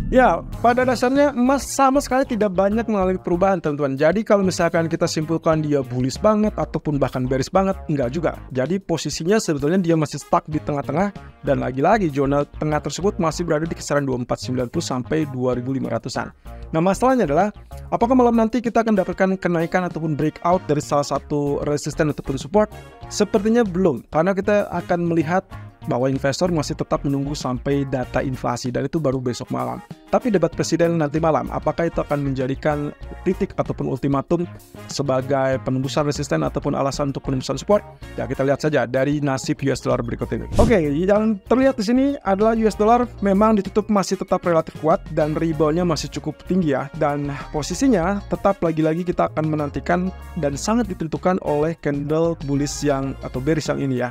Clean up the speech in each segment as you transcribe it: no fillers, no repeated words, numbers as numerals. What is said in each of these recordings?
Ya, pada dasarnya emas sama sekali tidak banyak mengalami perubahan, teman-teman. Jadi kalau misalkan kita simpulkan dia bullish banget ataupun bahkan bearish banget, enggak juga. Jadi posisinya sebetulnya dia masih stuck di tengah-tengah, dan lagi-lagi zona tengah tersebut masih berada di kisaran 2490 sampai 2500-an. Nah, masalahnya adalah apakah malam nanti kita akan dapatkan kenaikan ataupun breakout dari salah satu resisten ataupun support? Sepertinya belum, karena kita akan melihat bahwa investor masih tetap menunggu sampai data inflasi, dan itu baru besok malam. Tapi debat presiden nanti malam, apakah itu akan menjadikan titik ataupun ultimatum sebagai penembusan resisten ataupun alasan untuk penembusan support? Ya, kita lihat saja dari nasib US dollar berikut ini. Oke, yang terlihat di sini adalah US dollar memang ditutup masih tetap relatif kuat dan reboundnya masih cukup tinggi ya, dan posisinya tetap lagi-lagi kita akan menantikan dan sangat ditentukan oleh candle bullish yang atau bearish yang ini ya.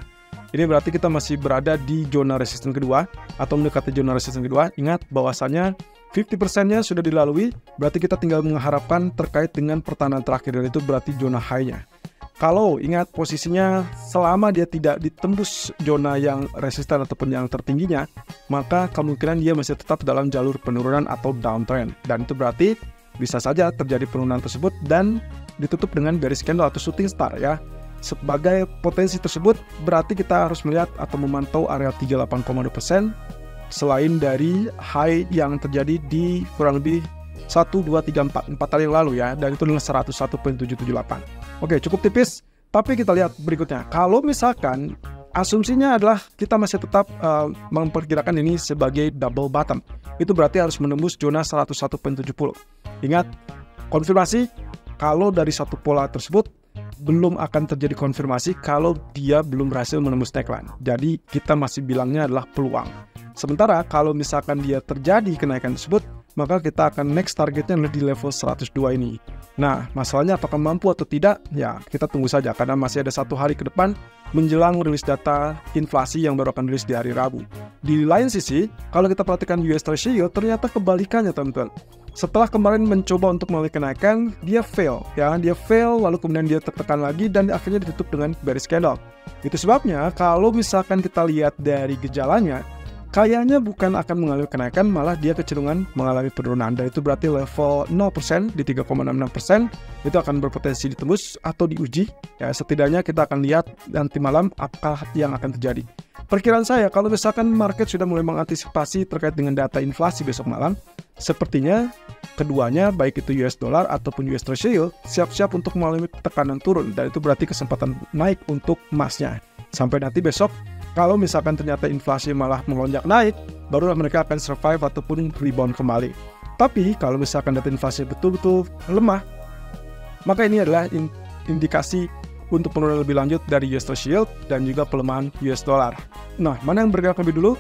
Ini berarti kita masih berada di zona resisten kedua atau mendekati zona resisten kedua. Ingat bahwasannya 50%-nya sudah dilalui, berarti kita tinggal mengharapkan terkait dengan pertahanan terakhir, dan itu berarti zona high-nya. Kalau ingat posisinya selama dia tidak ditembus zona yang resisten ataupun yang tertingginya, maka kemungkinan dia masih tetap dalam jalur penurunan atau downtrend, dan itu berarti bisa saja terjadi penurunan tersebut dan ditutup dengan bearish candle atau shooting star ya. Sebagai potensi tersebut, berarti kita harus melihat atau memantau area 38,2% selain dari high yang terjadi di kurang lebih 1, 2, 3, 4 kali yang lalu ya, dan itu dengan 101.778. Oke, cukup tipis, tapi kita lihat berikutnya. Kalau misalkan asumsinya adalah kita masih tetap memperkirakan ini sebagai double bottom, itu berarti harus menembus zona 101.70. Ingat, konfirmasi kalau dari satu pola tersebut belum akan terjadi konfirmasi kalau dia belum berhasil menembus neckline. Jadi kita masih bilangnya adalah peluang. Sementara kalau misalkan dia terjadi kenaikan tersebut, maka kita akan next targetnya adalah di level 102 ini. Nah, masalahnya apakah mampu atau tidak? Ya, kita tunggu saja karena masih ada 1 hari ke depan menjelang rilis data inflasi yang baru akan rilis di hari Rabu. Di lain sisi, kalau kita perhatikan US Treasury Yield, ternyata kebalikannya, teman-teman. Setelah kemarin mencoba untuk melalui kenaikan, dia fail, ya, dia fail, lalu kemudian dia tertekan lagi dan akhirnya ditutup dengan bearish candle. Itu sebabnya kalau misalkan kita lihat dari gejalanya, kayaknya bukan akan mengalami kenaikan, malah dia kecenderungan mengalami penurunan, dan itu berarti level 0% di 3,66% itu akan berpotensi ditembus atau diuji. Ya, setidaknya kita akan lihat nanti malam apa yang akan terjadi. Perkiraan saya, kalau misalkan market sudah mulai mengantisipasi terkait dengan data inflasi besok malam, sepertinya keduanya, baik itu US dollar ataupun US Treasury Yield, siap-siap untuk mengalami tekanan turun, dan itu berarti kesempatan naik untuk emasnya. Sampai nanti besok, kalau misalkan ternyata inflasi malah melonjak naik, barulah mereka akan survive ataupun rebound kembali. Tapi kalau misalkan data inflasi betul-betul lemah, maka ini adalah indikasi untuk penurunan lebih lanjut dari US Treasury Yield dan juga pelemahan US dollar. Nah, mana yang bergerak lebih dulu?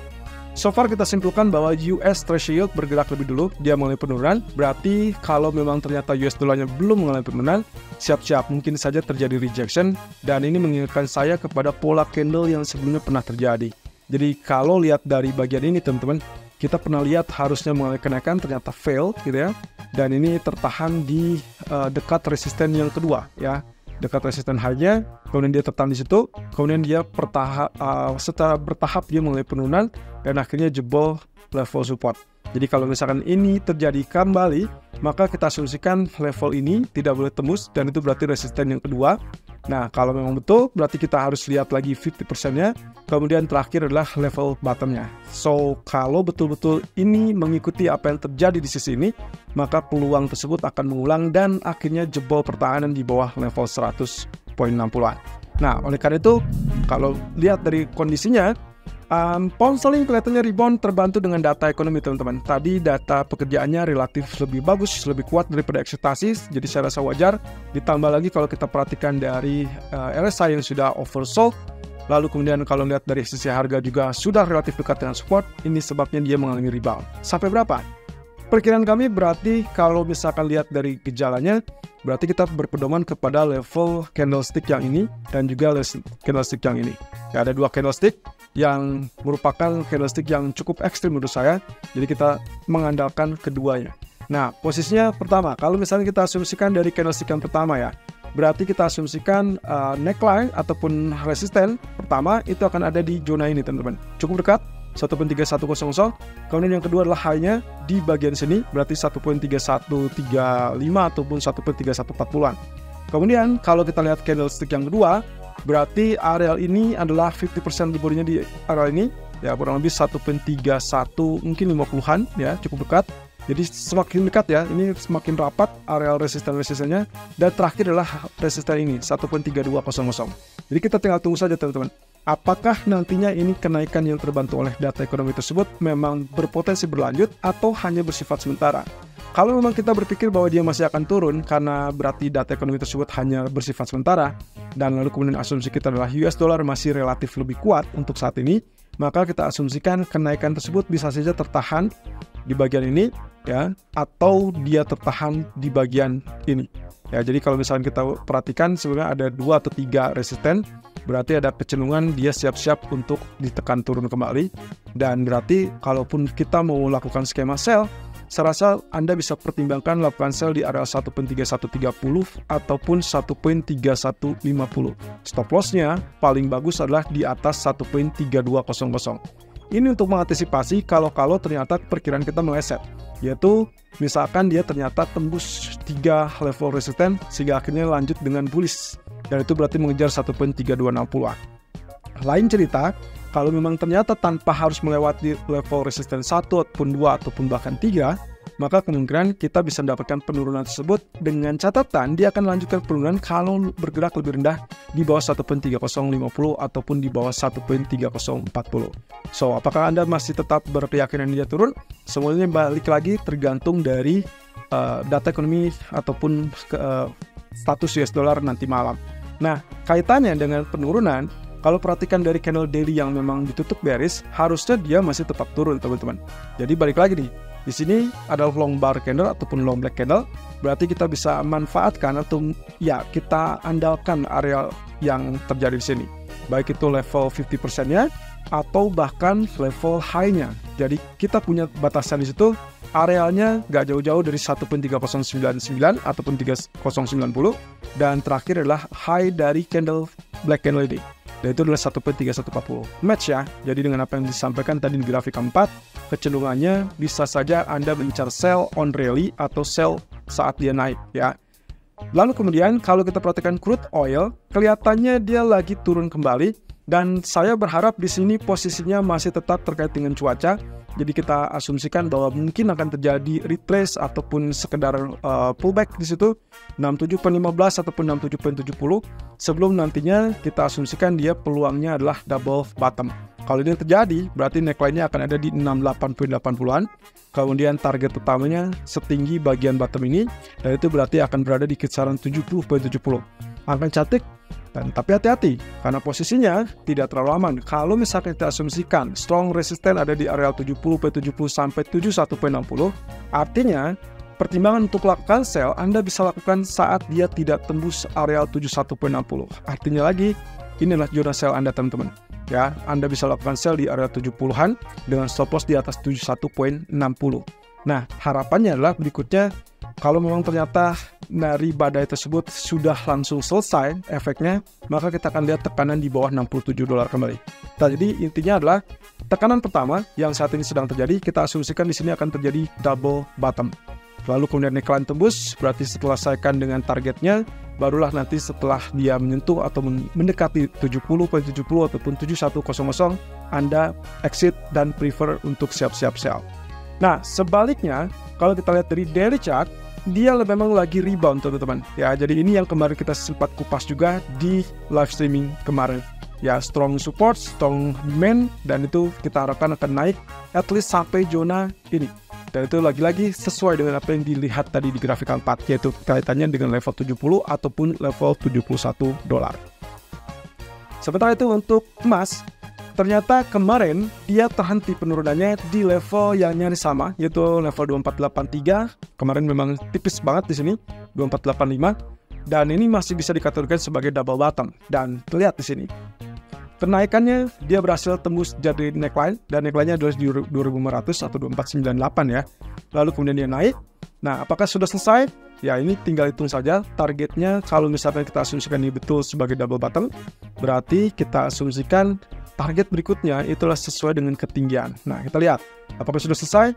So far kita simpulkan bahwa US Treasury Yield bergerak lebih dulu, dia mengalami penurunan. Berarti kalau memang ternyata US dollarnya belum mengalami penurunan, siap-siap mungkin saja terjadi rejection, dan ini mengingatkan saya kepada pola candle yang sebelumnya pernah terjadi. Jadi kalau lihat dari bagian ini, teman-teman, kita pernah lihat harusnya mengalami kenaikan, ternyata fail gitu ya, dan ini tertahan di dekat resisten yang kedua ya, dekat resisten high-nya, kemudian dia tertahan di situ, kemudian dia secara bertahap dia mulai penurunan dan akhirnya jebol level support. Jadi kalau misalkan ini terjadi kembali, maka kita asumsikan level ini tidak boleh tembus, dan itu berarti resisten yang kedua. Nah, kalau memang betul, berarti kita harus lihat lagi 50%-nya, kemudian terakhir adalah level bottom-nya. So, kalau betul-betul ini mengikuti apa yang terjadi di sisi ini, maka peluang tersebut akan mengulang dan akhirnya jebol pertahanan di bawah level 100.60-an. Nah, oleh karena itu, kalau lihat dari kondisinya, pound sterling kelihatannya rebound terbantu dengan data ekonomi, teman-teman. Tadi data pekerjaannya relatif lebih bagus, lebih kuat daripada ekspektasi, jadi saya rasa wajar. Ditambah lagi kalau kita perhatikan dari RSI yang sudah oversold, lalu kemudian kalau lihat dari sisi harga juga sudah relatif dekat dengan support, ini sebabnya dia mengalami rebound. Sampai berapa? Perkiraan kami berarti kalau misalkan lihat dari gejalanya, berarti kita berpedoman kepada level candlestick yang ini dan juga candlestick yang ini. Ya, ada dua candlestick yang merupakan candlestick yang cukup ekstrim menurut saya, jadi kita mengandalkan keduanya. Nah, posisinya pertama, kalau misalnya kita asumsikan dari candlestick yang pertama ya, berarti kita asumsikan neckline ataupun resisten pertama itu akan ada di zona ini, teman-teman. Cukup dekat, 1.3100. Kemudian yang kedua adalah high-nya di bagian sini, berarti 1.3135 ataupun 1.3140-an. Kemudian kalau kita lihat candlestick yang kedua, berarti area ini adalah 50% liburinya di area ini, ya kurang lebih 1.31 mungkin 50-an ya, cukup dekat. Jadi semakin dekat ya, ini semakin rapat area resisten-resistennya. Dan terakhir adalah resisten ini 1.3200. Jadi kita tinggal tunggu saja teman-teman, apakah nantinya ini kenaikan yang terbantu oleh data ekonomi tersebut memang berpotensi berlanjut atau hanya bersifat sementara. Kalau memang kita berpikir bahwa dia masih akan turun karena berarti data ekonomi tersebut hanya bersifat sementara, dan lalu kemudian asumsi kita adalah US dollar masih relatif lebih kuat untuk saat ini, maka kita asumsikan kenaikan tersebut bisa saja tertahan di bagian ini ya, atau dia tertahan di bagian ini ya. Jadi kalau misalnya kita perhatikan sebenarnya ada 2 atau 3 resisten, berarti ada kecenderungan dia siap-siap untuk ditekan turun kembali. Dan berarti kalaupun kita mau lakukan skema sell, saya rasa Anda bisa pertimbangkan lakukan sell di area 1.3130 ataupun 1.3150. Stop loss-nya paling bagus adalah di atas 1.3200. Ini untuk mengantisipasi kalau ternyata perkiraan kita meleset, yaitu misalkan dia ternyata tembus 3 level resisten sehingga akhirnya lanjut dengan bullish, dan itu berarti mengejar 1.3260-an. Lain cerita, kalau memang ternyata tanpa harus melewati level resisten 1 ataupun 2 ataupun bahkan 3, maka kemungkinan kita bisa mendapatkan penurunan tersebut dengan catatan dia akan lanjutkan penurunan kalau bergerak lebih rendah di bawah 1.3050 ataupun di bawah 1.3040. So, apakah Anda masih tetap berkeyakinan dia turun? Semuanya balik lagi tergantung dari data ekonomi ataupun status US dollar nanti malam. Nah, kaitannya dengan penurunan, kalau perhatikan dari candle daily yang memang ditutup bearish, harusnya dia masih tetap turun teman-teman. Jadi balik lagi nih, di sini adalah long bar candle ataupun long black candle, berarti kita bisa manfaatkan atau ya kita andalkan area yang terjadi di sini. Baik itu level 50%-nya atau bahkan level high-nya. Jadi kita punya batasan di situ, arealnya nggak jauh-jauh dari 1.3099 ataupun 3090, dan terakhir adalah high dari candle black candle ini. Dan itu adalah 1.3140. Match ya. Jadi dengan apa yang disampaikan tadi di grafik 4, kecenderungannya bisa saja Anda mengincar sell on rally atau sell saat dia naik ya. Lalu kemudian kalau kita perhatikan crude oil, kelihatannya dia lagi turun kembali, dan saya berharap di sini posisinya masih tetap terkait dengan cuaca. Jadi kita asumsikan bahwa mungkin akan terjadi retrace ataupun sekedar pullback di situ 67.15 ataupun 67.70 sebelum nantinya kita asumsikan dia peluangnya adalah double bottom. Kalau ini terjadi, berarti neckline-nya akan ada di 68.80-an. Kemudian target utamanya setinggi bagian bottom ini, dan itu berarti akan berada di kisaran 70.70. Akan cantik. Dan tapi hati-hati, karena posisinya tidak terlalu aman. Kalau misalkan kita asumsikan strong resisten ada di area 70.70 sampai 71.60, artinya pertimbangan untuk lakukan sell Anda bisa lakukan saat dia tidak tembus area 71.60. Artinya lagi, inilah zona sell Anda teman-teman. Ya, Anda bisa lakukan sell di area 70-an dengan stop loss di atas 71.60. Nah, harapannya adalah berikutnya, kalau memang ternyata dari badai tersebut sudah langsung selesai efeknya, maka kita akan lihat tekanan di bawah $67 kembali. Nah, jadi intinya adalah tekanan pertama yang saat ini sedang terjadi, kita asumsikan di sini akan terjadi double bottom. Lalu kemudian neckline tembus, berarti setelah selesaikan dengan targetnya, barulah nanti setelah dia menyentuh atau mendekati 70.70 ataupun 7100, Anda exit dan prefer untuk siap-siap sell. Nah, sebaliknya, kalau kita lihat dari daily chart, dia memang lagi rebound teman-teman. Ya, jadi ini yang kemarin kita sempat kupas juga di live streaming kemarin. Ya, strong support, strong demand, dan itu kita harapkan akan naik at least sampai zona ini. Dan itu lagi-lagi sesuai dengan apa yang dilihat tadi di grafik 4, yaitu kaitannya dengan level 70 ataupun level $71. Sementara itu untuk emas, ternyata kemarin dia terhenti penurunannya di level yang nyaris sama, yaitu level 2483. Kemarin memang tipis banget di sini, 2485, dan ini masih bisa dikategorikan sebagai double bottom. Dan terlihat di sini, kenaikannya dia berhasil tembus jadi neckline, dan neckline-nya adalah di 2500 atau 2498 ya. Lalu kemudian dia naik. Nah, apakah sudah selesai? Ya, ini tinggal hitung saja. Targetnya kalau misalnya kita asumsikan ini betul sebagai double bottom, berarti kita asumsikan target berikutnya itulah sesuai dengan ketinggian. Nah, kita lihat apakah sudah selesai.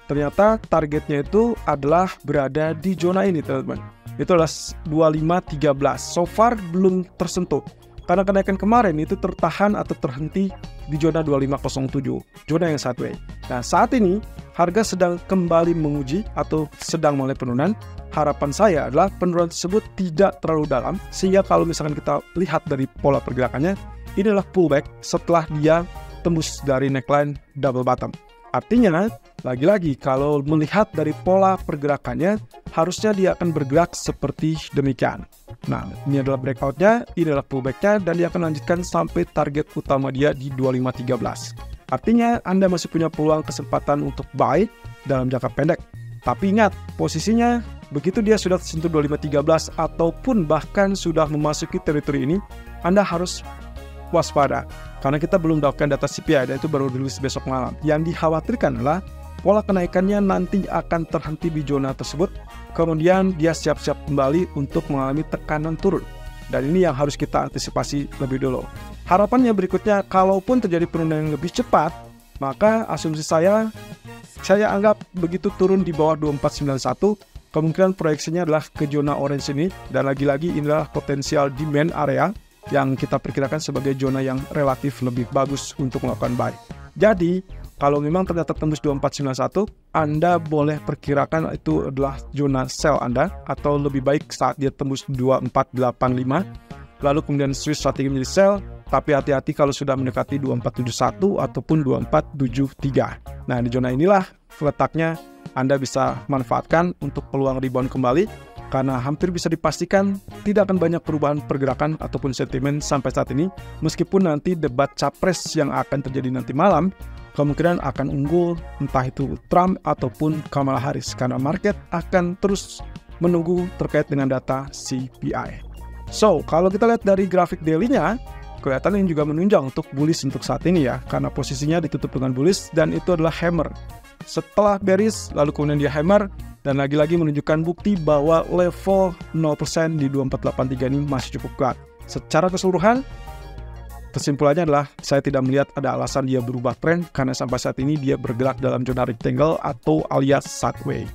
Ternyata targetnya itu adalah berada di zona ini, teman-teman. Itu adalah 2513. So far belum tersentuh. Karena kenaikan kemarin itu tertahan atau terhenti di zona 2507, zona yang sideways. Nah, saat ini harga sedang kembali menguji atau sedang mulai penurunan. Harapan saya adalah penurunan tersebut tidak terlalu dalam, sehingga kalau misalkan kita lihat dari pola pergerakannya, ini adalah pullback setelah dia tembus dari neckline double bottom. Artinya, lagi-lagi kalau melihat dari pola pergerakannya, harusnya dia akan bergerak seperti demikian. Nah, ini adalah breakout-nya, ini adalah pullback-nya, dan dia akan lanjutkan sampai target utama dia di 2513. Artinya, Anda masih punya peluang kesempatan untuk buy dalam jangka pendek. Tapi ingat, posisinya begitu dia sudah tersentuh 2513 ataupun bahkan sudah memasuki teritori ini, Anda harus waspada. Karena kita belum mendapatkan data CPI dan itu baru rilis besok malam. Yang dikhawatirkan adalah pola kenaikannya nanti akan terhenti di zona tersebut. Kemudian dia siap-siap kembali untuk mengalami tekanan turun. Dan ini yang harus kita antisipasi lebih dulu. Harapannya berikutnya, kalaupun terjadi penurunan yang lebih cepat, maka asumsi saya anggap begitu turun di bawah 2491, kemungkinan proyeksinya adalah ke zona orange ini. Dan lagi-lagi inilah potensial demand area yang kita perkirakan sebagai zona yang relatif lebih bagus untuk melakukan buy. Jadi, kalau memang ternyata tembus 2491, Anda boleh perkirakan itu adalah zona sell Anda, atau lebih baik saat dia tembus 2485, lalu kemudian switch strategi menjadi sell, tapi hati-hati kalau sudah mendekati 2471 ataupun 2473. Nah, di zona inilah letaknya Anda bisa manfaatkan untuk peluang rebound kembali, karena hampir bisa dipastikan tidak akan banyak perubahan pergerakan ataupun sentimen sampai saat ini, meskipun nanti debat capres yang akan terjadi nanti malam kemungkinan akan unggul entah itu Trump ataupun Kamala Harris, karena market akan terus menunggu terkait dengan data CPI. So, kalau kita lihat dari grafik daily-nya, kelihatan ini juga menunjang untuk bullish untuk saat ini ya, karena posisinya ditutup dengan bullish dan itu adalah hammer. Setelah bearish, lalu kemudian dia hammer, dan lagi-lagi menunjukkan bukti bahwa level 0% di 2483 ini masih cukup kuat. Secara keseluruhan, kesimpulannya adalah saya tidak melihat ada alasan dia berubah tren, karena sampai saat ini dia bergerak dalam zona rectangle atau alias sideways.